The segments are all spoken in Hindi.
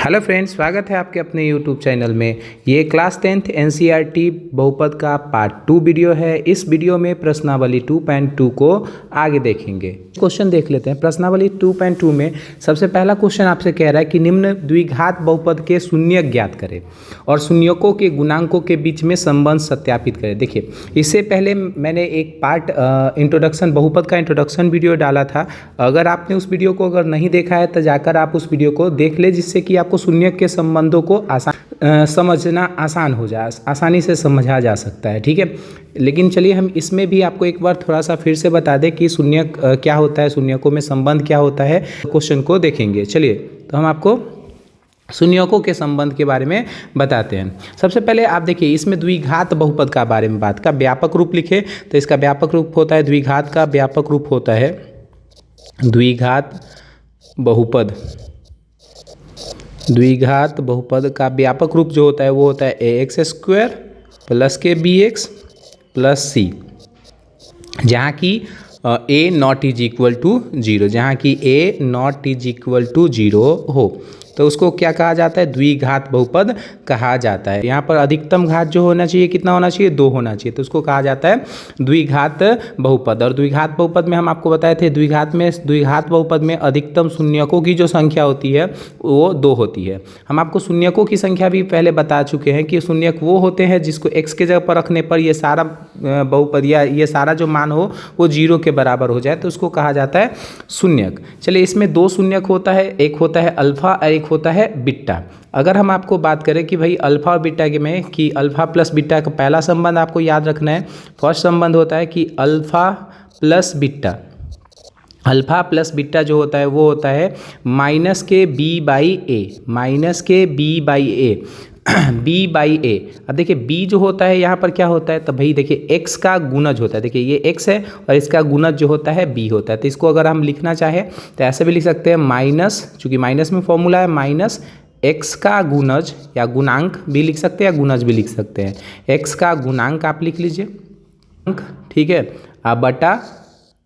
हेलो फ्रेंड्स, स्वागत है आपके अपने यूट्यूब चैनल में। ये क्लास 10th एनसीईआरटी बहुपद का पार्ट 2 वीडियो है। इस वीडियो में प्रश्नावली 2.2 को आगे देखेंगे। क्वेश्चन देख लेते हैं। प्रश्नावली 2.2 में सबसे पहला क्वेश्चन आपसे कह रहा है कि निम्न द्विघात बहुपद के शून्यक ज्ञात करें और शून्यकों के गुणांकों के बीच में संबंध सत्यापित करें। देखिए, इससे पहले मैंने एक पार्ट इंट्रोडक्शन बहुपद का इंट्रोडक्शन वीडियो डाला था। अगर आपने उस वीडियो को अगर नहीं देखा है तो जाकर आप उस वीडियो को देख ले, जिससे कि आपको शून्यक के संबंधों को समझना आसान हो जाए, आसानी से समझा जा सकता है। ठीक है, लेकिन चलिए हम इसमें भी आपको एक बार थोड़ा सा फिर से बता दें कि शून्यक क्या होता है, शून्यकों में संबंध क्या होता है। क्वेश्चन को देखेंगे। चलिए तो हम आपको शून्यकों के संबंध के बारे में बताते हैं। सबसे पहले आप देखिए, इसमें द्विघात बहुपद का बारे में बात का व्यापक रूप लिखे तो इसका व्यापक रूप होता है, द्विघात का व्यापक रूप होता है द्विघात बहुपद। द्विघात बहुपद का व्यापक रूप जो होता है वो होता है ax² प्लस के bx प्लस c, जहाँ की a not is equal to 0, जहाँ की a not is equal to 0 हो तो उसको क्या कहा जाता है, द्विघात बहुपद कहा जाता है। यहाँ पर अधिकतम घात जो होना चाहिए कितना होना चाहिए, 2 होना चाहिए, तो उसको कहा जाता है द्विघात बहुपद। और द्विघात बहुपद में हम आपको बताए थे, द्विघात बहुपद में अधिकतम शून्यकों की जो संख्या होती है वो 2 होती है। हम आपको शून्यकों की संख्या भी पहले बता चुके हैं कि शून्यक वो होते हैं जिसको x के जगह पर रखने पर ये सारा बहुपद या ये सारा जो मान हो वो 0 के बराबर हो जाए, तो उसको कहा जाता है शून्यक। चलिए, इसमें 2 शून्यक होता है, एक होता है अल्फा और एक होता है बीटा। अगर हम आपको बात करें कि भाई अल्फा और बीटा के में कि अल्फा प्लस बीटा का पहला संबंध आपको याद रखना है। फर्स्ट संबंध होता है कि alpha plus beta, alpha plus beta जो होता है वो होता है माइनस के b/a, माइनस के b/a, b/a। अब देखिए b जो होता है यहाँ पर क्या होता है, तो भाई देखिए x का गुणज होता है। देखिए ये x है और इसका गुणज जो होता है b होता है, तो इसको अगर हम लिखना चाहें तो ऐसे भी लिख सकते हैं माइनस, चूँकि माइनस में फॉर्मूला है माइनस x का गुणज, या गुणांक भी लिख सकते हैं या गुणज भी लिख सकते हैं। x का गुणांक आप लिख लीजिए, ठीक है। अब बटा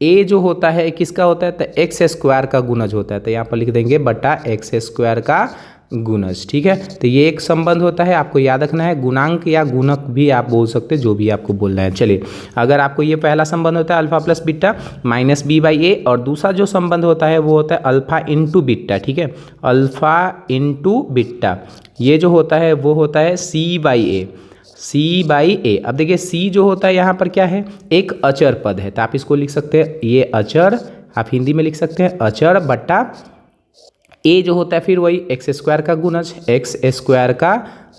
a जो होता है किसका होता है, तो x² का गुणज होता है, तो यहाँ पर लिख देंगे बटा x² का गुणज। ठीक है, तो ये एक संबंध होता है, आपको याद रखना है। गुणांक या गुणक भी आप बोल सकते हैं, जो भी आपको बोलना है। चलिए, अगर आपको ये पहला संबंध होता है alpha plus beta minus b/a, और दूसरा जो संबंध होता है वो होता है अल्फा इंटू बीटा। ठीक है, अल्फा इंटू बीटा, ये जो होता है वो होता है c/a, c/a। अब देखिए c जो होता है यहाँ पर क्या है, एक अचर पद है, तो आप इसको लिख सकते हैं, ये अचर आप हिंदी में लिख सकते हैं अचर, बटा a जो होता है फिर वही x² का गुणज, x² का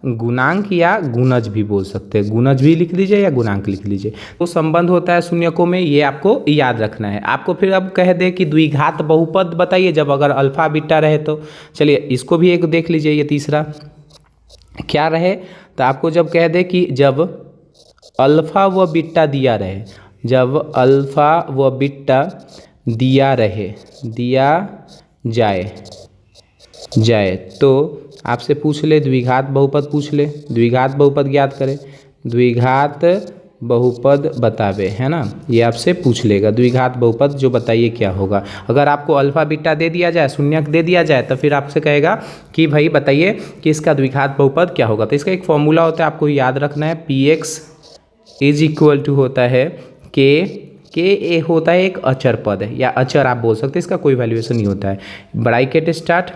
गुणांक या गुणज भी बोल सकते हैं, गुणज भी लिख लीजिए या गुणांक लिख लीजिए। तो संबंध होता है शून्यकों में, ये आपको याद रखना है। आपको फिर अब कह दे कि द्विघात बहुपद बताइए जब अगर अल्फा बीटा रहे, तो चलिए इसको भी एक देख लीजिए। ये तीसरा क्या रहे, तो आपको जब कह दे कि जब अल्फा व बीटा दिया रहे, जब अल्फा व बीटा दिया जाए तो आपसे पूछ ले द्विघात बहुपद, पूछ ले द्विघात बहुपद ज्ञात करें, द्विघात बहुपद बतावे, है ना, ये आपसे पूछ लेगा द्विघात बहुपद जो बताइए क्या होगा। अगर आपको अल्फा बीटा दे दिया जाए, शून्यक दे दिया जाए, तो फिर आपसे कहेगा कि भाई बताइए कि इसका द्विघात बहुपद क्या होगा। तो इसका एक फॉर्मूला होता है, आपको याद रखना है, px इज इक्वल टू होता है k होता है एक अचर पद है, या अचर आप बोल सकते हैं, इसका कोई वैल्यूएशन नहीं होता है। Bracket start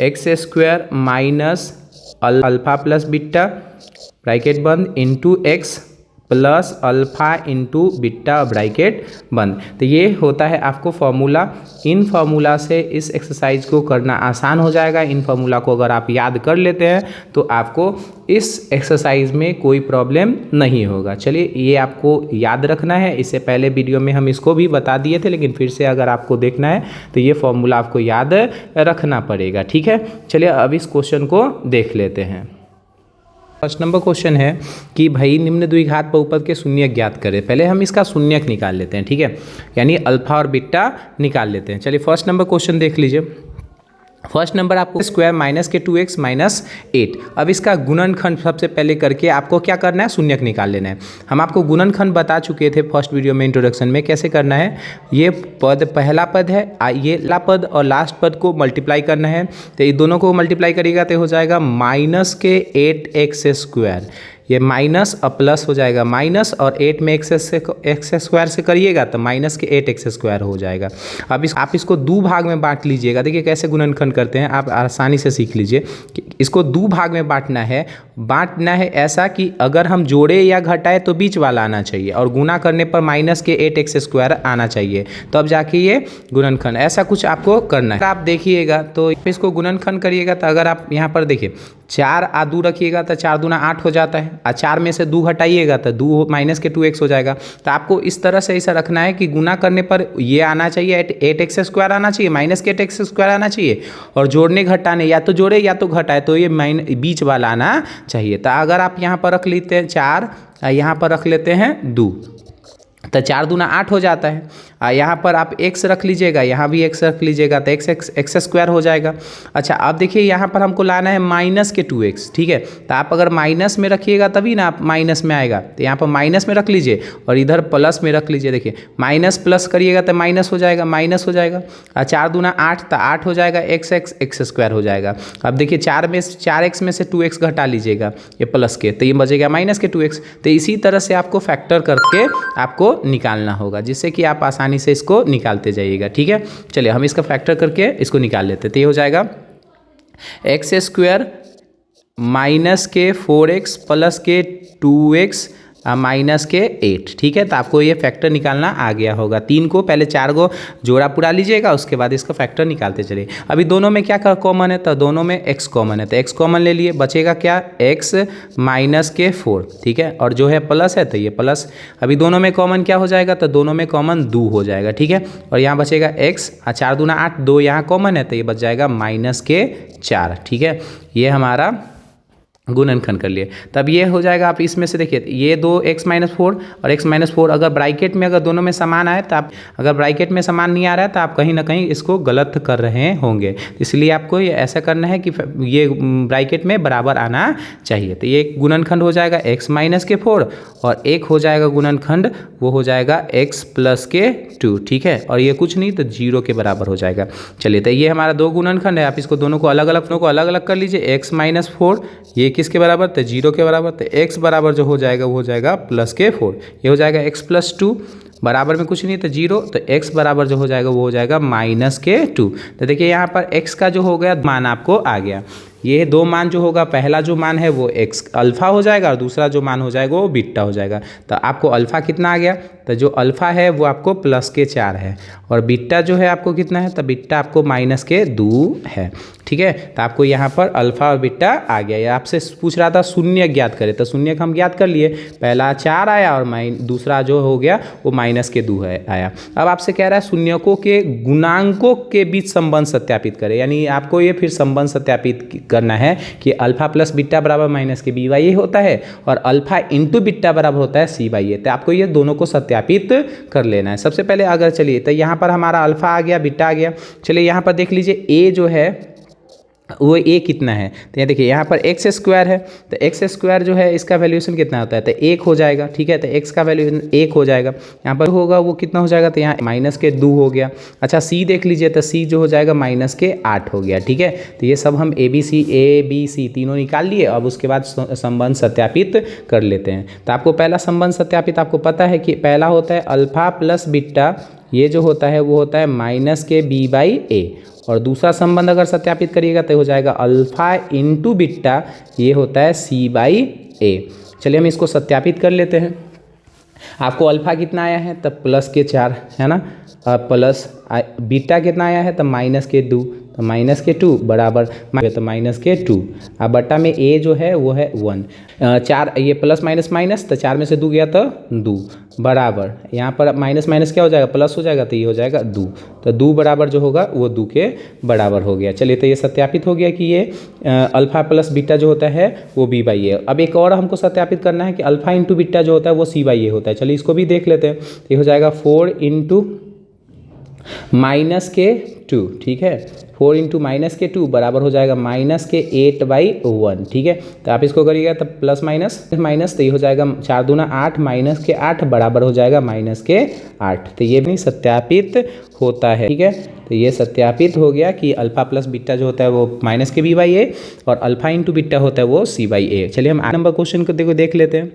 x² minus alpha plus beta bracket बंद into x plus alpha into beta bracket बंद। तो ये होता है आपको फॉर्मूला। इन फार्मूला से इस एक्सरसाइज को करना आसान हो जाएगा। इन फार्मूला को अगर आप याद कर लेते हैं तो आपको इस एक्सरसाइज में कोई प्रॉब्लम नहीं होगा। चलिए, ये आपको याद रखना है। इससे पहले वीडियो में हम इसको भी बता दिए थे, लेकिन फिर से अगर आपको देखना है तो ये फॉर्मूला आपको याद रखना पड़ेगा। ठीक है, चलिए अब इस क्वेश्चन को देख लेते हैं। फर्स्ट नंबर क्वेश्चन है कि भाई निम्न द्विघात बहुपद के शून्यक ज्ञात करें। पहले हम इसका शून्यक निकाल लेते हैं, ठीक है, यानी अल्फा और बीटा निकाल लेते हैं। चलिए फर्स्ट नंबर क्वेश्चन देख लीजिए। फर्स्ट नंबर आपको स्क्वायर माइनस के 2x माइनस 8। अब इसका गुणनखंड सबसे पहले करके आपको क्या करना है, शून्यक निकाल लेना है। हम आपको गुणनखंड बता चुके थे फर्स्ट वीडियो में इंट्रोडक्शन में कैसे करना है। ये पद पहला पद है, ये ला पद और लास्ट पद को मल्टीप्लाई करना है। तो ये दोनों को मल्टीप्लाई करिएगा तो हो जाएगा माइनस के 8x स्क्वायर, ये माइनस और प्लस हो जाएगा, माइनस और 8 में एक्स स्क्वायर से करिएगा तो माइनस के 8x स्क्वायर हो जाएगा। अब आप इसको दो भाग में बांट लीजिएगा। देखिए कैसे गुणनखंड करते हैं, आप आसानी से सीख लीजिए कि इसको दो भाग में बांटना है ऐसा कि अगर हम जोड़े या घटाए तो बीच वाला आना चाहिए और गुना करने पर माइनस के 8x स्क्वायर आना चाहिए, तो अब जाके ये गुणनखंड ऐसा कुछ आपको करना है। आप देखिएगा तो इसको गुणनखंड करिएगा तो अगर आप यहाँ पर देखिए 4 आ 2 रखिएगा तो 4 दूना 8 हो जाता है, और 4 में से 2 हटाइएगा तो 2 माइनस के 2x हो जाएगा। तो आपको इस तरह से ऐसा रखना है कि गुना करने पर ये आना चाहिए 8x स्क्वायर आना चाहिए, माइनस के 8x स्क्वायर आना चाहिए, और जोड़ने घटाने या तो जोड़े या तो घटाए तो ये बीच वाला आना चाहिए। तो अगर आप यहाँ पर रख लेते हैं 4, यहाँ पर रख लेते हैं 2, तो 4 दूना 8 हो जाता है। यहाँ पर आप x रख लीजिएगा, यहाँ भी x रख लीजिएगा तो x स्क्वायर हो जाएगा। अच्छा अब देखिए यहाँ पर हमको लाना है माइनस के 2x, ठीक है। तो आप अगर माइनस में रखिएगा तभी ना आप माइनस में आएगा, तो यहाँ पर माइनस में रख लीजिए और इधर प्लस में रख लीजिए। देखिए माइनस प्लस करिएगा तो माइनस हो जाएगा, माइनस हो जाएगा, और 4 दूना 8 तो 8 हो जाएगा, x स्क्वायर हो जाएगा। अब देखिए 4x में से 2x घटा लीजिएगा ये प्लस के, तो ये बचेगा माइनस के 2x। तो इसी तरह से आपको फैक्टर करके आपको निकालना होगा, जिससे कि आप आसानी से इसको निकालते जाइएगा, ठीक है। चलिए हम इसका फैक्टर करके इसको निकाल लेते हैं। तो ये हो जाएगा x स्क्वायर माइनस के 4x प्लस के 2x माइनस के 8, ठीक है। तो आपको ये फैक्टर निकालना आ गया होगा। 3 को पहले 4 को जोड़ा पूरा लीजिएगा, उसके बाद इसका फैक्टर निकालते चलिए। अभी दोनों में क्या कॉमन है, तो दोनों में x कॉमन है, तो x कॉमन ले लिए, बचेगा क्या x माइनस के 4, ठीक है। और जो है प्लस है तो ये प्लस, अभी दोनों में कॉमन क्या हो जाएगा, तो दोनों में कॉमन 2 हो जाएगा, ठीक है। और यहाँ बचेगा x, 4 दूना 8, 2 यहाँ कॉमन है तो ये बच जाएगा माइनस के 4, ठीक है। ये हमारा गुणनखंड कर लिए। तब ये हो जाएगा, आप इसमें से देखिए ये 2x माइनस 4 और x माइनस 4 अगर ब्रैकेट में अगर दोनों में समान आए तो आप, अगर ब्रैकेट में समान नहीं आ रहा है तो आप कहीं ना कहीं इसको गलत कर रहे होंगे, इसलिए आपको ये ऐसा करना है कि ये ब्रैकेट में बराबर आना चाहिए। तो ये गुणनखंड हो जाएगा x माइनस के 4 और एक हो जाएगा गुणनखंड, वो हो जाएगा x प्लस के 2, ठीक है। और ये कुछ नहीं तो 0 के बराबर हो जाएगा। चलिए तो ये हमारा 2 गुणनखंड है, आप इसको दोनों को अलग अलग कर लीजिए। x माइनस 4 ये किसके बराबर, तो 0 के बराबर, तो x बराबर जो हो जाएगा वो हो जाएगा प्लस के 4, ये हो जाएगा x प्लस 2, बराबर में कुछ नहीं तो 0, तो x बराबर जो हो जाएगा वो हो जाएगा माइनस के 2। तो देखिए यहाँ पर x का जो हो गया मान आपको आ गया। ये 2 मान जो होगा, पहला जो मान है वो x अल्फ़ा हो जाएगा और दूसरा जो मान हो जाएगा वो बीटा हो जाएगा। तो आपको अल्फ़ा कितना आ गया, तो जो अल्फ़ा है वो आपको प्लस के 4 है, और बीटा जो है आपको कितना है, तो बीटा आपको माइनस के 2 है, ठीक है। तो आपको यहाँ पर अल्फ़ा और बीटा आ गया। ये आपसे पूछ रहा था शून्य ज्ञात करें, तो शून्य हम ज्ञात कर लिए, पहला 4 आया और दूसरा जो हो गया वो माइनस के 2 आया। अब आपसे कह रहा है शून्यकों के गुणांकों के बीच संबंध सत्यापित करें, यानी आपको ये फिर संबंध सत्यापित करना है कि अल्फा प्लस बीटा बराबर माइनस के बी बाई ए होता है और अल्फा इंटू बीटा बराबर होता है सी बाई ए। तो आपको ये दोनों को सत्यापित कर लेना है। सबसे पहले अगर चलिए तो यहाँ पर हमारा अल्फा आ गया, बीटा आ गया। चलिए यहाँ पर देख लीजिए ए जो है वो a कितना है, तो ये देखिए यहाँ पर x स्क्वायर है, तो x स्क्वायर जो है इसका वैल्यूएशन कितना होता है, तो 1 हो जाएगा, ठीक है। तो x का वैल्यूएशन 1 हो जाएगा, यहाँ पर होगा वो कितना हो जाएगा, तो यहाँ माइनस के 2 हो गया। अच्छा c देख लीजिए, तो c जो हो जाएगा माइनस के 8 हो गया, ठीक है। तो ये सब हम a b c तीनों निकाल लिए। अब उसके बाद संबंध सत्यापित कर लेते हैं। तो आपको पहला संबंध सत्यापित आपको पता है कि पहला होता है अल्फा प्लस बीटा, ये जो होता है वो होता है माइनस के b बाई ए, और दूसरा संबंध अगर सत्यापित करिएगा तो हो जाएगा अल्फा इंटू बीटा, ये होता है सी बाई ए। चलिए हम इसको सत्यापित कर लेते हैं। आपको अल्फा कितना आया है, तब प्लस के 4 है ना, प्लस बीटा कितना आया है, तब माइनस के 2, तो माइनस के 2 बराबर तो माइनस के 2, अब बटा में a जो है वो है 1, 4 ये प्लस माइनस माइनस, तो 4 में से 2 गया तो 2 बराबर, यहाँ पर माइनस माइनस क्या हो जाएगा, प्लस हो जाएगा, तो ये हो जाएगा 2, तो 2 बराबर जो होगा वो 2 के बराबर हो गया। चलिए तो ये सत्यापित हो गया कि ये अल्फा प्लस बीटा जो होता है वो b बाई ए। अब एक और हमको सत्यापित करना है कि अल्फा इंटू बीटा जो होता है वो c बाई ए होता है। चलिए इसको भी देख लेते हैं। ये हो जाएगा 4 इंटू -2, ठीक है। 4 इंटू -2 बराबर हो जाएगा -8/1, ठीक है। तो आप इसको करिएगा तब प्लस माइनस तो ये हो जाएगा 4 दूना 8 -8 बराबर हो जाएगा -8। तो ये भी सत्यापित होता है, ठीक है। तो ये सत्यापित हो गया कि अल्फा प्लस बीटा जो होता है वो -b/a और अल्फा इंटू बीटा होता है वो c/a। चलिए हम 8 नंबर क्वेश्चन को देख लेते हैं,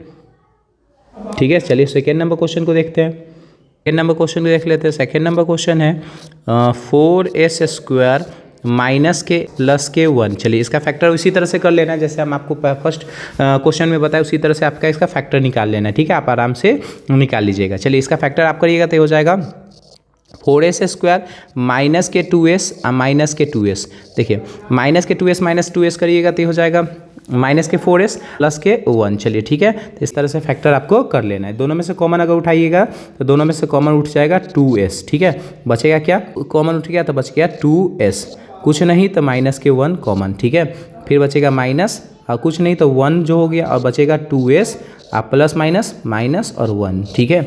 ठीक है। चलिए सेकेंड नंबर क्वेश्चन को देखते हैं। सेकेंड नंबर क्वेश्चन को देख लेते हैं। सेकेंड नंबर क्वेश्चन है 4s² माइनस के प्लस के 1। चलिए इसका फैक्टर उसी तरह से कर लेना है जैसे हम आपको फर्स्ट क्वेश्चन में बताया, उसी तरह से आपका इसका फैक्टर निकाल लेना है, ठीक है। आप आराम से निकाल लीजिएगा। चलिए इसका फैक्टर आप करिएगा तो हो जाएगा 4s² माइनस के 2s माइनस के 2s। देखिए माइनस के 2s करिएगा तो हो जाएगा -4s प्लस के 1। चलिए ठीक है। तो इस तरह से फैक्टर आपको कर लेना है। दोनों में से कॉमन अगर उठाइएगा तो दोनों में से कॉमन उठ जाएगा 2s, ठीक है। बचेगा क्या, कॉमन उठ गया तो बच गया 2s, कुछ नहीं तो -1 कॉमन, ठीक है। फिर बचेगा माइनस और कुछ नहीं तो 1 जो हो गया और बचेगा 2s आप प्लस माइनस और 1, ठीक है।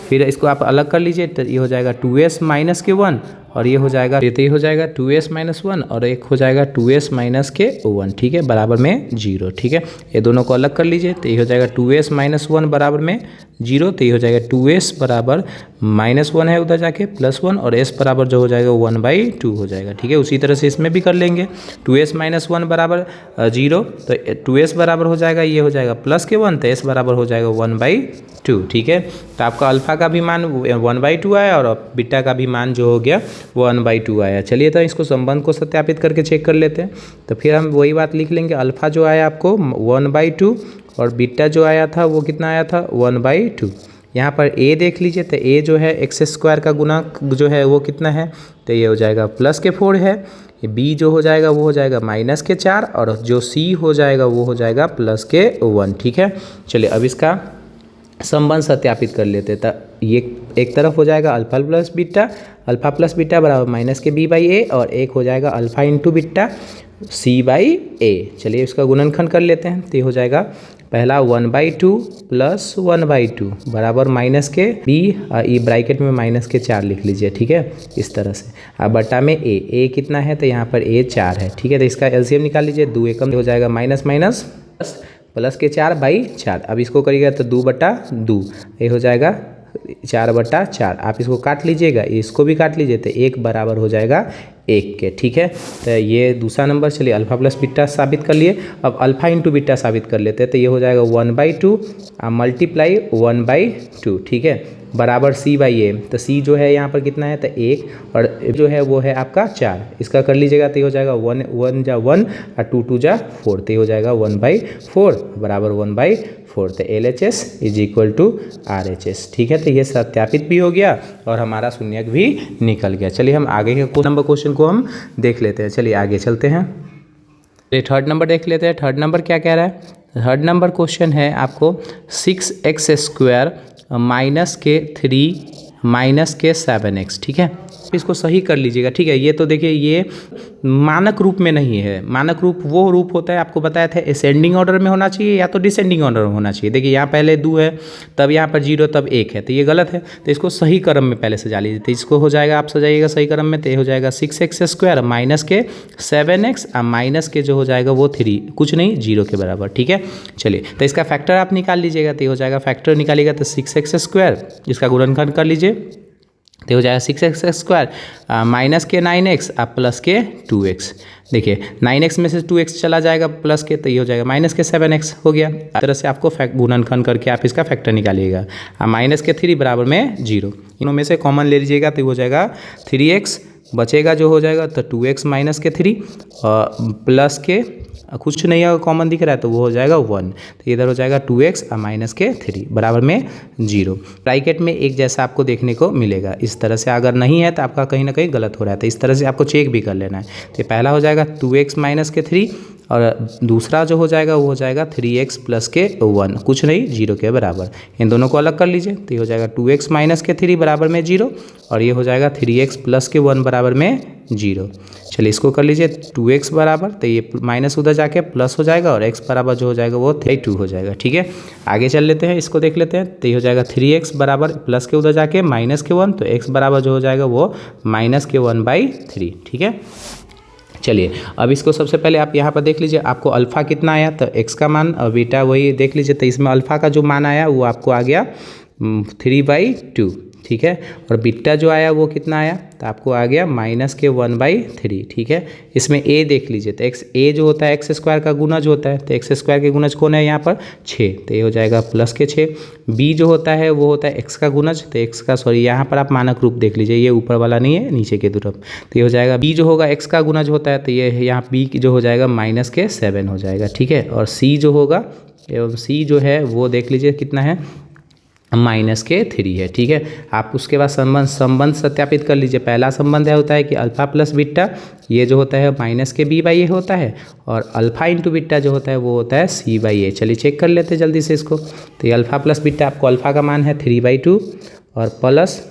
फिर इसको आप अलग कर लीजिए तो ये हो जाएगा 2s माइनस के 1 और ये हो जाएगा 2s माइनस 1 और एक हो जाएगा 2s माइनस के 1, ठीक है, बराबर में 0, ठीक है। ये दोनों को अलग कर लीजिए तो ये हो जाएगा 2s माइनस 1 बराबर में 0। तो ये हो जाएगा 2s बराबर -1 है उधर जाके +1 और s बराबर जो हो जाएगा 1/2 हो जाएगा, ठीक है। उसी तरह से इसमें भी कर लेंगे 2s माइनस 1 बराबर 0 तो 2s बराबर हो जाएगा, ये हो जाएगा प्लस के 1 तो s बराबर हो जाएगा 1/2, ठीक है। तो आपका अल्फा का भी मान 1/2 आया और बीटा का भी मान जो हो गया वो 1/2 आया। चलिए तो इसको संबंध को सत्यापित करके चेक कर लेते हैं। तो फिर हम वही बात लिख लेंगे, अल्फा जो आया आपको 1/2 और बीटा जो आया था वो कितना आया था 1/2। यहाँ पर a देख लीजिए तो a जो है x² का गुणक जो है वो कितना है तो ये हो जाएगा +4 है। b जो हो जाएगा वो हो जाएगा -4 और जो c हो जाएगा वो हो जाएगा +1, ठीक है। चलिए अब इसका संबंध सत्यापित कर लेते हैं। तो ये एक तरफ हो जाएगा अल्फा प्लस बीटा बराबर -b/a और एक हो जाएगा अल्फा इंटू बीटा c/a। चलिए इसका गुणनखंड कर लेते हैं तो ये हो जाएगा पहला 1/2 + 1/2 बराबर -b ये ब्रैकेट में -4 लिख लीजिए, ठीक है, इस तरह से। अब बटा में a कितना है तो यहाँ पर a 4 है, ठीक है। तो इसका एलसीएम निकाल लीजिए, 2 एकम हो जाएगा माइनस प्लस के 4/4। अब इसको करिएगा तो 2/2 ये हो जाएगा 4/4। आप इसको काट लीजिएगा, इसको भी काट लीजिए तो 1 बराबर हो जाएगा 1 के, ठीक है। तो ये दूसरा नंबर। चलिए अल्फा प्लस बीटा साबित कर लिए, अब अल्फा इंटू बीटा साबित कर लेते हैं तो ये हो जाएगा 1/2 मल्टीप्लाई 1/2, ठीक है, बराबर c/a। तो c जो है यहाँ पर कितना है तो 1 और जो है वो है आपका 4। इसका कर लीजिएगा तो ये हो जाएगा 1 जा 1 और 2 जा 4 तो ये हो जाएगा 1/4 बराबर 1/4। तो LHS = RHS, ठीक है। तो ये सत्यापित भी हो गया और हमारा शून्यक भी निकल गया। चलिए हम आगे के नंबर क्वेश्चन को हम देख लेते हैं। चलिए आगे चलते हैं। चलिए थर्ड नंबर देख लेते हैं। थर्ड नंबर क्या कह रहा है। थर्ड नंबर क्वेश्चन है आपको 6x² माइनस के 3 माइनस के 7x, ठीक है। इसको सही कर लीजिएगा, ठीक है। ये तो देखिए ये मानक रूप में नहीं है। मानक रूप वो रूप होता है, आपको बताया था असेंडिंग ऑर्डर में होना चाहिए या तो डिसेंडिंग ऑर्डर में होना चाहिए। देखिए यहाँ पहले 2 है तब यहाँ पर 0 तब 1 है तो ये गलत है। तो इसको सही क्रम में पहले सजा लीजिए। तो इसको हो जाएगा, आप सजाइएगा सही क्रम में तो ये हो जाएगा 6x² माइनस के 7x और माइनस के जो हो जाएगा वो 3 कुछ नहीं 0 के बराबर, ठीक है। चलिए तो इसका फैक्टर आप निकाल लीजिएगा तो ये हो जाएगा, फैक्टर निकालिएगा तो 6x², इसका गुणनखंड कर लीजिए तो हो जाएगा 6x² माइनस के 9x और प्लस के 2x। देखिए 9x में से 2x चला जाएगा प्लस के तो ये हो जाएगा माइनस के 7x हो गया। इस तरह से आपको गुणनखंड करके आप इसका फैक्टर निकालिएगा। माइनस के 3 बराबर में 0, इनों में से कॉमन ले लीजिएगा तो हो जाएगा 3x बचेगा जो हो जाएगा तो 2x माइनस के 3 प्लस के कुछ नहीं है कॉमन दिख रहा है तो वो हो जाएगा 1। तो इधर हो जाएगा 2x और माइनस के 3 बराबर में 0। ब्रैकेट में एक जैसा आपको देखने को मिलेगा। इस तरह से अगर नहीं है तो आपका कहीं ना कहीं गलत हो रहा है, तो इस तरह से आपको चेक भी कर लेना है। तो पहला हो जाएगा 2x माइनस के 3 और दूसरा जो हो जाएगा वो हो जाएगा 3x प्लस के 1 कुछ नहीं 0 के बराबर। इन दोनों को अलग कर लीजिए तो ये हो जाएगा 2x माइनस के 3 बराबर में 0 और ये हो जाएगा 3x प्लस के 1 बराबर में जीरो। चलिए इसको कर लीजिए 2x बराबर, तो ये माइनस उधर जाके प्लस हो जाएगा और x बराबर जो हो जाएगा वो 2 हो जाएगा। ठीक है, आगे चल लेते हैं, इसको देख लेते हैं। तो ये हो जाएगा 3x बराबर प्लस के उधर जाके माइनस के 1, तो x बराबर जो हो जाएगा वो माइनस के 1/3। ठीक है, चलिए अब इसको सबसे पहले आप यहाँ पर देख लीजिए, आपको अल्फ़ा कितना आया, तो x का मान और बीटा वही देख लीजिए। तो इसमें अल्फ़ा का जो मान आया वो आपको आ गया 3/2। ठीक है, और बीटा जो आया वो कितना आया, तो आपको आ गया माइनस के 1/3। ठीक है, इसमें a देख लीजिए, तो x a जो होता है एक्स स्क्वायर का गुणज होता है, तो एक्स स्क्वायर के गुणज कौन है यहाँ पर 6, तो ये हो जाएगा प्लस के 6। b जो होता है वो होता है x का गुणज, तो x का सॉरी यहाँ पर आप मानक रूप देख लीजिए, ये ऊपर वाला नहीं है नीचे की तरफ, तो ये हो जाएगा b जो होगा x का गुणज होता है, तो ये यहाँ b जो हो जाएगा माइनस के 7 हो जाएगा। ठीक है, और c जो होगा एवं c जो है वो देख लीजिए कितना है माइनस के 3 है। ठीक है, आप उसके बाद संबंध सत्यापित कर लीजिए। पहला संबंध है होता है कि अल्फ़ा प्लस बीटा ये जो होता है माइनस के b/a होता है, और अल्फ़ा इंटू बीटा जो होता है वो होता है c/a। चलिए चेक कर लेते हैं जल्दी से इसको। तो ये अल्फ़ा प्लस बीटा, आपको अल्फ़ा का मान है 3/2 और प्लस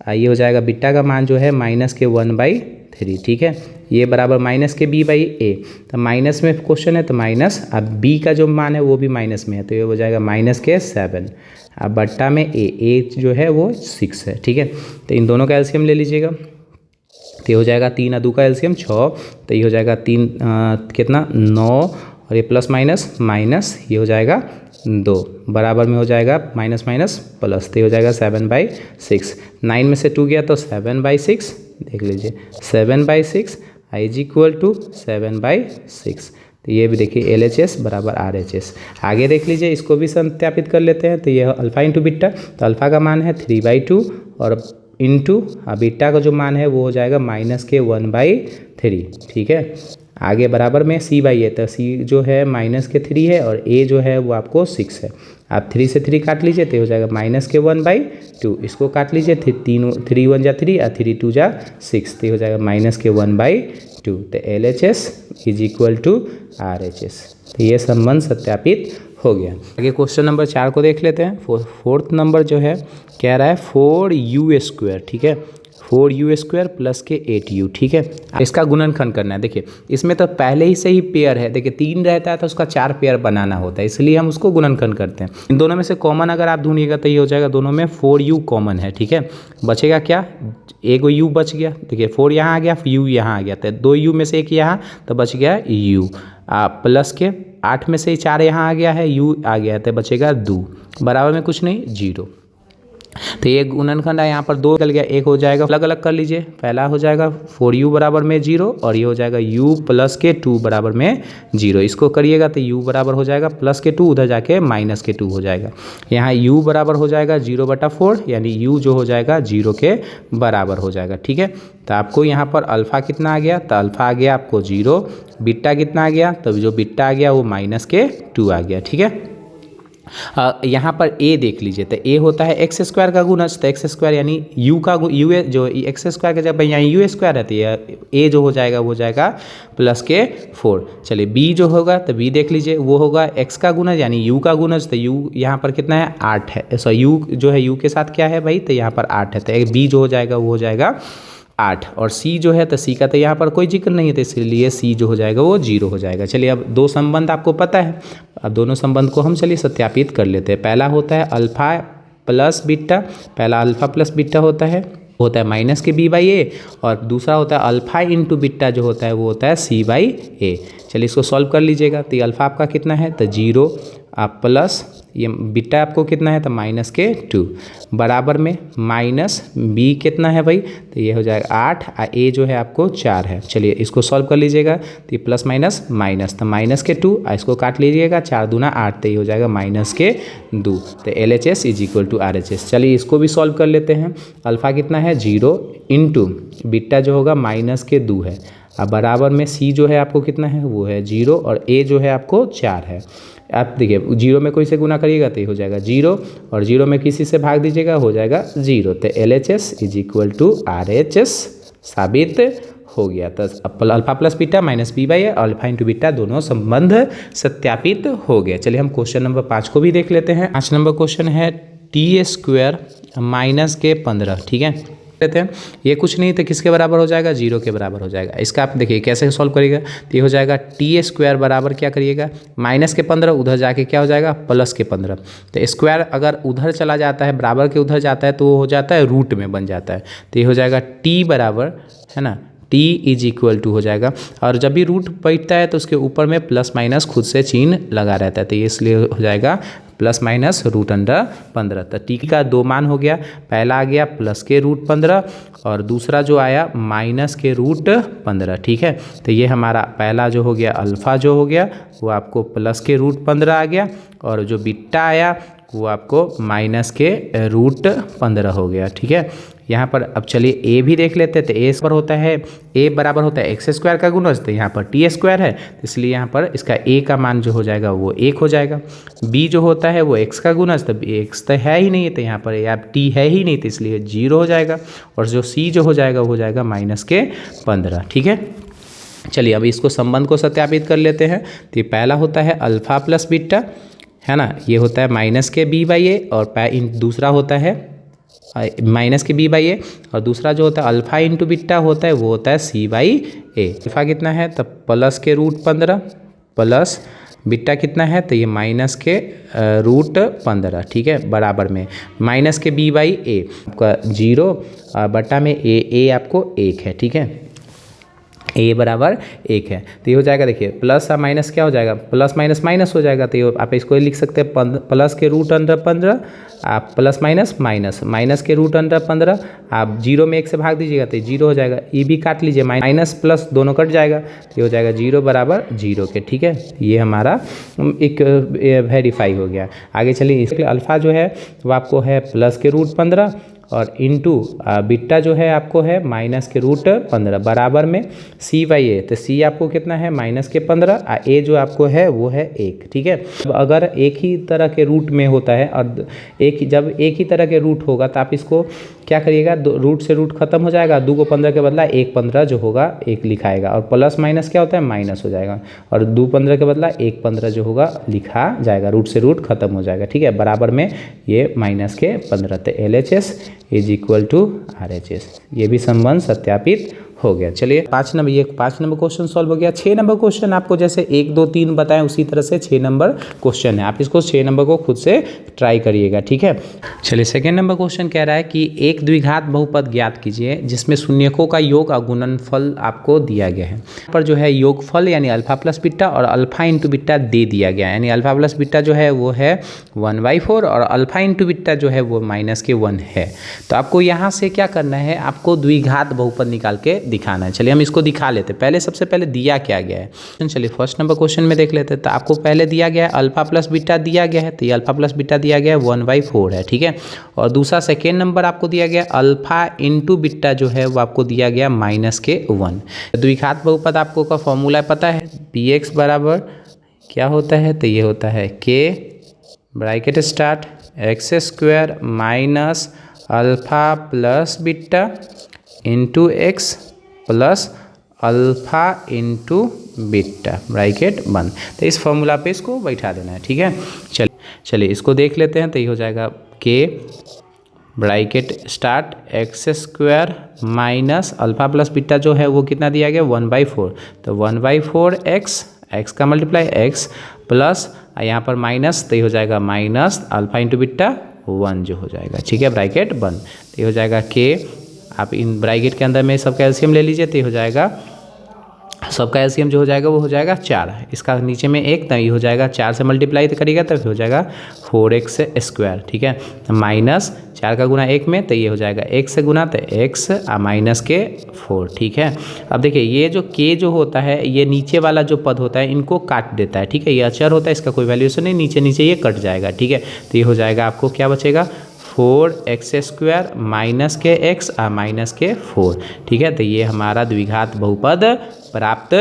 ये हो जाएगा बीटा का मान जो है माइनस के 1/3। ठीक है, ये बराबर माइनस के b/a, तो माइनस में क्वेश्चन है तो माइनस, अब b का जो मान है वो भी माइनस में है, तो ये हो जाएगा माइनस के 7, अब बट्टा में a जो है वो 6 है। ठीक है, तो इन दोनों का एलसीएम ले लीजिएगा, तो ये हो जाएगा 3 2 का एलसीएम 6, तो ये हो जाएगा 3 कितना 9, और ये प्लस माइनस माइनस ये हो जाएगा 2, बराबर में हो जाएगा माइनस माइनस प्लस, तो ये हो जाएगा 7/6। 9 में से 2 गया तो 7/6, देख लीजिए 7/6 इज इक्वल टू 7/6। तो ये भी देखिए LHS बराबर RHS। आगे देख लीजिए, इसको भी सत्यापित कर लेते हैं। तो ये अल्फ़ा इंटू बीटा, तो अल्फ़ा का मान है 3/2 और इंटू बीटा का जो मान है वो हो जाएगा माइनस के 1/3। ठीक है, आगे बराबर में c/a, तो c जो है माइनस के 3 है और a जो है वो आपको 6 है। आप 3 से 3 काट लीजिए तो हो जाएगा माइनस के 1/2, इसको काट लीजिए 3 1 जा 3 और 3 2 जा 6, तो हो जाएगा माइनस के 1/2। तो LHS is equal to RHS। तो ये संबंध सत्यापित हो गया। आगे क्वेश्चन नंबर 4 को देख लेते हैं। फोर्थ नंबर जो है कह रहा है 4u²। ठीक है, 4u² प्लस के 8u। ठीक है, इसका गुणनखंड करना है। देखिए इसमें तो पहले ही से ही पेयर है, देखिए 3 रहता है तो उसका 4 पेयर बनाना होता है, इसलिए हम उसको गुणनखंड करते हैं। इन दोनों में से कॉमन अगर आप ढूंढिएगा तो ये हो जाएगा, दोनों में 4u कॉमन है। ठीक है, बचेगा क्या, एक u बच गया। देखिए 4 यहाँ आ गया, u यहाँ आ गया, तो 2u में से एक यहाँ, तो बच गया u। प्लस के 8 में से 4 यहाँ आ गया है, u आ गया है, तो बचेगा 2, बराबर में कुछ नहीं 0। तो ये गुणनखंड है, यहाँ पर 2 निकल गया, एक हो जाएगा, अलग अलग कर लीजिए। पहला हो जाएगा 4u बराबर में 0 और ये हो जाएगा u प्लस के 2 बराबर में 0। इसको करिएगा तो u बराबर हो जाएगा प्लस के 2, उधर जाके माइनस के 2 हो जाएगा। यहाँ u बराबर हो जाएगा 0/4, यानी u जो हो जाएगा 0 के बराबर हो जाएगा। ठीक है, तो आपको यहाँ पर अल्फ़ा कितना आ गया, तो अल्फ़ा आ गया आपको 0, बीटा कितना आ गया, तो जो बीटा आ गया वो माइनस के 2 आ गया। ठीक है, यहाँ पर a देख लीजिए, तो a होता है x² का गुणज, तो x² यानी u का u जो x² का जब यहाँ u² रहती है, a जो हो जाएगा वो जाएगा प्लस के 4। चलिए b जो होगा तो b देख लीजिए, वो होगा x का गुणज यानी u का गुणज, तो u यहाँ पर कितना है 8 है, सो u जो है u के साथ क्या है भाई, तो यहाँ पर 8 है, तो b जो हो जाएगा वो हो जाएगा 8। और c जो है तो c का तो यहाँ पर कोई जिक्र नहीं है, तो इसलिए c जो हो जाएगा वो 0 हो जाएगा। चलिए अब 2 संबंध आपको पता है, अब दोनों संबंध को हम चलिए सत्यापित कर लेते हैं। पहला होता है अल्फ़ा प्लस बीटा, पहला अल्फ़ा प्लस बीटा होता है माइनस के b/a, और दूसरा होता है अल्फ़ा इंटू बीटा जो होता है वो होता है c/a। चलिए इसको सॉल्व कर लीजिएगा। तो अल्फ़ा आपका कितना है, तो 0 आप प्लस ये बीटा आपको कितना है, तो माइनस के 2, बराबर में माइनस b कितना है भाई, तो ये हो जाएगा 8, a जो है आपको 4 है। चलिए इसको सॉल्व कर लीजिएगा, तो ये प्लस माइनस माइनस, तो माइनस के 2, इसको काट लीजिएगा, 4 दूना 8, तो ये हो जाएगा माइनस के 2। तो LHS is equal to RHS। चलिए इसको भी सॉल्व कर लेते हैं। अल्फ़ा कितना है 0 इंटू बीटा जो होगा माइनस के 2 है, अब बराबर में c जो है आपको कितना है वो है 0 और a जो है आपको 4 है। आप देखिए 0 में कोई से गुना करिएगा तो ये हो जाएगा 0 और 0 में किसी से भाग दीजिएगा हो जाएगा 0। तो LHS is equal to RHS साबित हो गया। तो alpha plus beta minus b/a, alpha into beta दोनों संबंध सत्यापित हो गया। चलिए हम क्वेश्चन नंबर 5 को भी देख लेते हैं। 5 नंबर क्वेश्चन है t² माइनस के 15। ठीक है, लेते हैं। ये कुछ नहीं तो किसके बराबर हो जाएगा, 0 के बराबर हो जाएगा। इसका आप देखिए कैसे सॉल्व करिएगा, तो ये हो जाएगा टी स्क्वायर बराबर क्या करिएगा, माइनस के 15, उधर जाके क्या हो जाएगा प्लस के 15। तो स्क्वायर अगर उधर चला जाता है, बराबर के उधर जाता है तो वो हो जाता है रूट में बन जाता है। तो ये हो जाएगा टी बराबर, है ना, टी इज इक्वल टू हो जाएगा, और जब भी रूट बैठता है तो उसके ऊपर में प्लस माइनस खुद से चिन्ह लगा रहता है, तो ये इसलिए हो जाएगा प्लस माइनस रूट अंडर 15। तो टी का 2 मान हो गया, पहला आ गया प्लस के रूट 15 और दूसरा जो आया माइनस के रूट 15। ठीक है, तो ये हमारा पहला जो हो गया अल्फ़ा जो हो गया वो आपको प्लस के रूट 15 आ गया, और जो बीटा आया वो आपको माइनस के रूट 15 हो गया। ठीक है, यहाँ पर अब चलिए ए भी देख लेते हैं। तो ए पर होता है, ए बराबर होता है एक्स स्क्वायर का गुणज, तो यहाँ पर टी स्क्वायर है, तो इसलिए यहाँ पर इसका ए का मान जो हो जाएगा वो 1 हो जाएगा। बी जो होता है वो एक्स का गुणज, तो एक्स तो है ही नहीं, तो यहाँ पर आप टी है ही नहीं, तो इसलिए 0 हो जाएगा। और जो सी जो हो जाएगा वो हो जाएगा माइनस के 15। ठीक है, चलिए अब इसको संबंध को सत्यापित कर लेते हैं। तो ये पहला होता है अल्फ़ा प्लस बीटा, है ना, ये होता है माइनस के बी बाई ए, और दूसरा होता है माइनस के बी बाई ए, और दूसरा जो होता है अल्फ़ा इंटू बीटा होता है वो होता है सी बाई ए। अल्फ़ा कितना है, तब प्लस के रूट 15 प्लस बीटा कितना है, तो ये माइनस के रूट 15। ठीक है, बराबर में माइनस के बी बाई ए आपका 0 बटा में ए आपको 1 है। ठीक है, ए बराबर 1 है, तो ये हो जाएगा, देखिए प्लस और माइनस क्या हो जाएगा, प्लस माइनस माइनस हो जाएगा। तो ये आप इसको लिख सकते हैं प्लस के रूट अंडर 15, आप प्लस माइनस माइनस, माइनस के रूट अंडर 15, आप 0 में 1 से भाग दीजिएगा तो 0 हो जाएगा। ये भी काट लीजिए, माइनस प्लस दोनों कट जाएगा, तो ये हो जाएगा 0 बराबर 0 के। ठीक है, ये हमारा एक वेरीफाई हो गया। आगे चलिए, इसके अल्फ़ा जो है वो आपको है प्लस के रूट 15 और इंटू बीटा जो है आपको है माइनस के रूट 15 बराबर में सी बाई ए, तो सी आपको कितना है माइनस के 15, ए जो आपको है वो है 1। ठीक है, अगर एक ही तरह के रूट में होता है और जब एक ही तरह के रूट होगा तो आप इसको क्या करिएगा, रूट से रूट खत्म हो जाएगा, 2 को 15 के बदला 1 15 जो होगा 1 लिखाएगा, और प्लस माइनस क्या होता है माइनस हो जाएगा, और 2 15 के बदला 1 15 जो होगा लिखा जाएगा, रूट से रूट खत्म हो जाएगा। ठीक है, बराबर में ये माइनस के 15, तो LHS is equal to RHS। ये भी संबंध सत्यापित हो गया। चलिए 5 नंबर क्वेश्चन सॉल्व हो गया। 6 नंबर क्वेश्चन आपको जैसे 1 2 3 बताएं उसी तरह से 6 नंबर क्वेश्चन है, आप इसको 6 नंबर को खुद से ट्राई करिएगा। ठीक है, चलिए सेकेंड नंबर क्वेश्चन कह रहा है कि एक द्विघात बहुपद ज्ञात कीजिए जिसमें शून्यकों का योग और गुणनफल आपको दिया गया है। यहाँ पर जो है योगफल यानी अल्फा प्लस बीटा और अल्फा इंटू बीटा दे दिया गया है, यानी अल्फा प्लस बीटा जो है वो है 1/4 और अल्फा इंटू बीटा जो है वो माइनस के 1 है। तो आपको यहाँ से क्या करना है, आपको द्विघात बहुपद निकाल के दिखाना है। चलिए हम इसको दिखा लेते हैं। पहले सबसे पहले दिया क्या गया है, चलिए फर्स्ट नंबर क्वेश्चन में देख लेते हैं। तो आपको पहले दिया गया है अल्फा प्लस बीटा दिया गया है, तो ये अल्फा प्लस बीटा दिया गया है 1/4 है। ठीक है, और दूसरा सेकेंड नंबर आपको दिया गया अल्फा इंटू बीटा जो है वो आपको दिया गया माइनस के 1। द्विघात बहुपद आपको का फॉर्मूला पता है, px बराबर क्या होता है, तो ये होता है k bracket start x square minus alpha plus beta into x plus alpha into beta bracket बंद। तो इस फॉर्मूला पे इसको बैठा देना है। ठीक है, चलिए इसको देख लेते हैं। तो ये हो जाएगा k bracket start x square minus alpha plus beta जो है वो कितना दिया गया 1/4, तो 1/4 एक्स का मल्टीप्लाई एक्स प्लस यहाँ पर माइनस, तो ये हो जाएगा माइनस अल्फा इंटू बीटा 1 जो हो जाएगा। ठीक है, ब्रैकेट बंद। तो ये हो जाएगा k, आप इन ब्रैकेट के अंदर में सबका एलसीएम ले लीजिए, तो ये हो जाएगा सबका एलसीएम जो हो जाएगा वो हो जाएगा 4, इसका नीचे में 1, तो ये हो जाएगा 4 से मल्टीप्लाई करिएगा तो हो जाएगा 4x स्क्वायर। ठीक है, माइनस 4 का गुना 1 में, तो ये हो जाएगा x से गुना तो x माइनस के 4। ठीक है, अब देखिए ये जो k जो होता है ये नीचे वाला जो पद होता है इनको काट देता है। ठीक है, ये अचर होता है, इसका कोई वैल्यूएशन नहीं, नीचे नीचे ये कट जाएगा। ठीक है, तो ये हो जाएगा आपको क्या बचेगा 4x स्क्वायर माइनस के x माइनस के 4। ठीक है, तो ये हमारा द्विघात बहुपद प्राप्त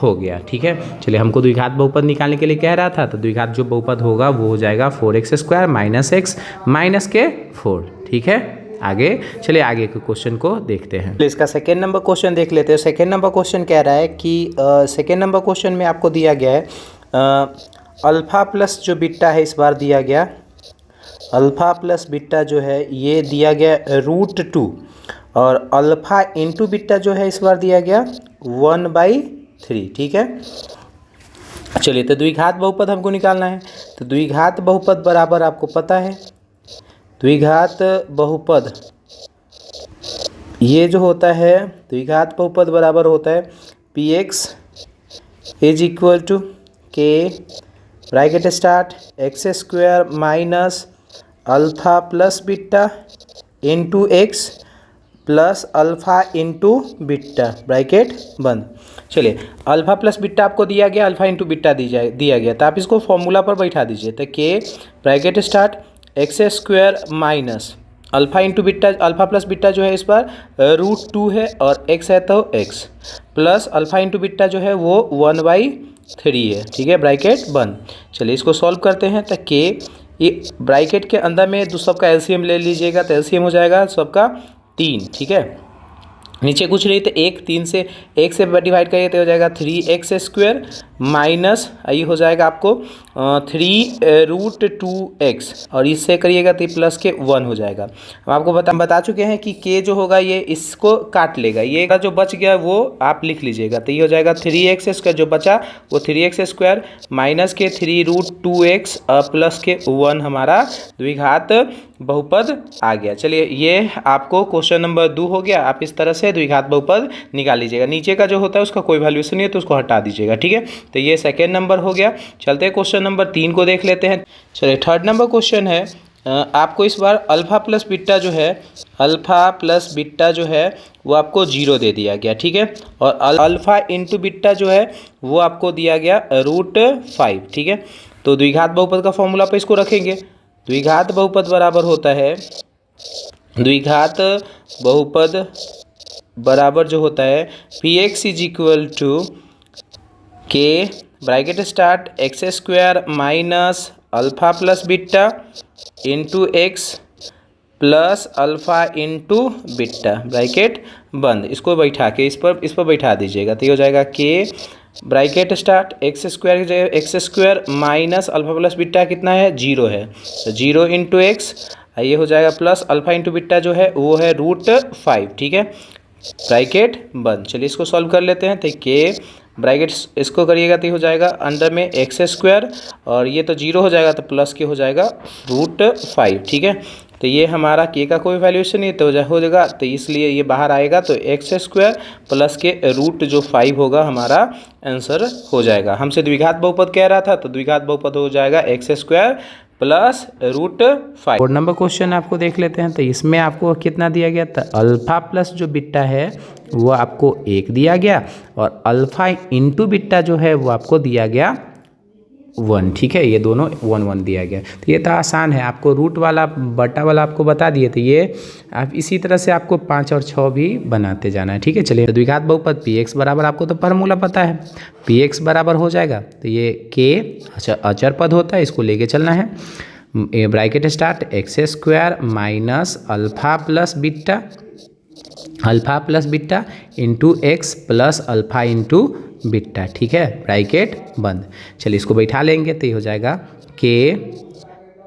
हो गया। ठीक है, चलिए हमको द्विघात बहुपद निकालने के लिए कह रहा था, तो द्विघात जो बहुपद होगा वो हो जाएगा 4x square minus x minus के 4। ठीक है, आगे चलिए आगे के क्वेश्चन को देखते हैं। इसका सेकेंड नंबर क्वेश्चन देख लेते हैं। सेकेंड नंबर क्वेश्चन कह रहा है कि सेकेंड नंबर क्वेश्चन में आपको दिया गया है अल्फा प्लस जो बीटा है, इस बार दिया गया अल्फा प्लस बीटा जो है ये दिया गया √2 और अल्फ़ा इंटू बीटा जो है इस बार दिया गया 1/3, ठीक है। चलिए, तो द्विघात बहुपद हमको निकालना है। तो द्विघात बहुपद बराबर आपको पता है, द्विघात बहुपद ये जो होता है द्विघात बहुपद बराबर होता है px इज इक्वल टू के bracket start x square minus alpha plus beta into x plus alpha into beta bracket बंद। चलिए, अल्फ़ा प्लस बीटा आपको दिया गया, अल्फ़ा इंटू बीटा दिया गया, तो आप इसको फॉर्मूला पर बैठा दीजिए। तो के bracket start x square minus alpha into beta, alpha plus beta जो है इस पर √2 है और x है तो x plus alpha into beta जो है वो 1/3 है, ठीक है, ब्रैकेट बंद। चलिए, इसको सॉल्व करते हैं। तो के ये ब्रैकेट के अंदर में सबका एलसीएम ले लीजिएगा, तो एलसीएम हो जाएगा सबका 3, ठीक है। नीचे कुछ नहीं, तो 1 से डिवाइड करिए तो हो जाएगा 3x² माइनस ये हो जाएगा आपको 3√2x और इससे करिएगा तो प्लस के 1 हो जाएगा। हम आपको बता चुके हैं कि के जो होगा ये इसको काट लेगा, ये जो बच गया वो आप लिख लीजिएगा। तो ये हो जाएगा 3x² जो बचा वो 3x² माइनस के 3√2x प्लस के 1 हमारा द्विघात बहुपद आ गया। चलिए, ये आपको क्वेश्चन नंबर 2 हो गया। आप इस तरह से द्विघात बहुपद निकाल लीजिएगा। नीचे का जो होता है उसका कोई वैल्यूएशन नहीं है तो उसको हटा दीजिएगा, ठीक है। तो ये सेकेंड नंबर हो गया। चलते हैं क्वेश्चन नंबर 3 को देख लेते हैं। चलिए, थर्ड नंबर क्वेश्चन है, आपको इस बार अल्फ़ा प्लस बीटा जो है, अल्फ़ा प्लस बीटा जो है वो आपको 0 दे दिया गया, ठीक है। और अल्फ़ा इंटू बीटा जो है वो आपको दिया गया √5, ठीक है। तो द्विघात बहुपद का फॉर्मूला पे इसको रखेंगे। द्विघात बहुपद बराबर होता है, द्विघात बहुपद बराबर जो होता है px इज इक्वल टू के bracket start x² minus alpha plus beta into x plus alpha into beta bracket बंद। इसको बैठा के इस पर बैठा दीजिएगा। तो ये हो जाएगा के bracket start x² minus alpha plus beta कितना है 0 है, तो 0 इंटू एक्स, ये हो जाएगा प्लस अल्फ़ा इंटू बीटा जो है वो है √5, ठीक है, ब्रैकेट बंद। चलिए, इसको सॉल्व कर लेते हैं। तो के ब्रैकेट इसको करिएगा तो हो जाएगा अंडर में x² और ये तो 0 हो जाएगा तो प्लस के हो जाएगा √5, ठीक है। तो ये हमारा के का कोई वैल्यूएशन नहीं तो हो जाएगा, तो इसलिए ये बाहर आएगा। तो x² प्लस के √5 होगा हमारा आंसर हो जाएगा। हमसे द्विघात बहुपद कह रहा था तो द्विघात बहुपद हो जाएगा x² प्लस √5। और नंबर क्वेश्चन आपको देख लेते हैं। तो इसमें आपको कितना दिया गया था, अल्फ़ा प्लस जो बीटा है वो आपको 1 दिया गया और अल्फ़ा इंटू बीटा जो है वो आपको दिया गया 1, ठीक है। ये दोनों 1 दिया गया। तो ये तो आसान है, आपको रूट वाला बटा वाला आपको बता दिए थे। ये आप इसी तरह से आपको 5 और 6 भी बनाते जाना है, ठीक है। चलिए, तो द्विघात बहुपद px बराबर आपको तो फॉर्मूला पता है, px बराबर हो जाएगा। तो ये के अचर पद होता है, इसको लेके चलना है। Bracket start x² minus alpha plus beta into x plus alpha into beta, ठीक है, ब्रैकेट बंद। चलिए, इसको बैठा लेंगे तो ये हो जाएगा के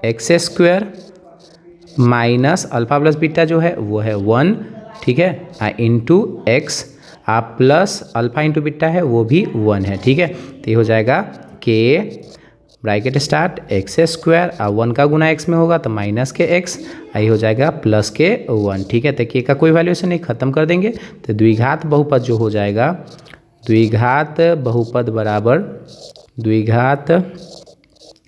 x² minus alpha plus beta जो है वो है 1, ठीक है, इंटू एक्स आप प्लस अल्फ़ा इंटू बीटा है वो भी 1 है, ठीक है। तो ये हो जाएगा के ब्रैकेट स्टार्ट x² 1 का गुना x में होगा तो माइनस के x, आई हो जाएगा प्लस के 1, ठीक है। तो के का कोई वैल्यूएशन नहीं, खत्म कर देंगे। तो द्विघात बहुपद जो हो जाएगा, द्विघात बहुपद बराबर, द्विघात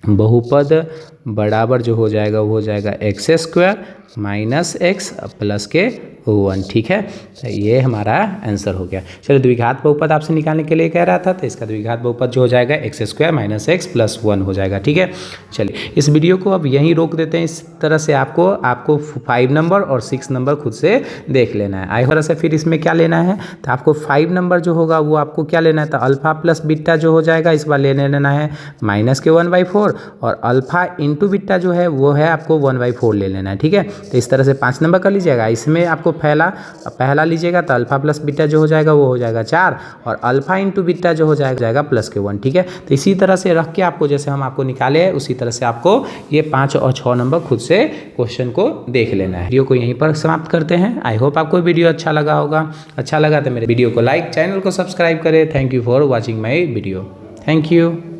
बहुपद बराबर जो हो जाएगा वो हो जाएगा x² माइनस x प्लस के 1, ठीक है। तो ये हमारा आंसर हो गया। चलो, द्विघात बहुपद आपसे निकालने के लिए कह रहा था, तो इसका द्विघात बहुपद जो हो जाएगा x² माइनस x प्लस 1 हो जाएगा, ठीक है। चलिए, इस वीडियो को अब यहीं रोक देते हैं। इस तरह से आपको 5 नंबर और 6 नंबर खुद से देख लेना है। आई तरह से फिर इसमें क्या लेना है, तो आपको 5 नंबर जो होगा वो आपको क्या लेना है, तो अल्फ़ा प्लस बीटा जो हो जाएगा इस बार लेना है माइनस के 1/4 और अल्फ़ा इंटू बीटा जो है वो है आपको 1/4 ले लेना है, ठीक है। तो इस तरह से 5 नंबर कर लीजिएगा। इसमें आपको पहला लीजिएगा तो अल्फा प्लस बीटा जो हो जाएगा वो हो जाएगा 4 और अल्फा इंटू बीटा जो हो जाएगा प्लस के 1। ठीक है, तो इसी तरह से रख के आपको जैसे हम आपको निकाले हैं उसी तरह से आपको ये 5 और 6 नंबर खुद से क्वेश्चन को देख लेना है। वीडियो को यहीं पर समाप्त करते हैं। आई होप आपको वीडियो अच्छा लगा होगा। अच्छा लगा तो मेरे वीडियो को लाइक, चैनल को सब्सक्राइब करें। Thank you for watching my video. Thank you.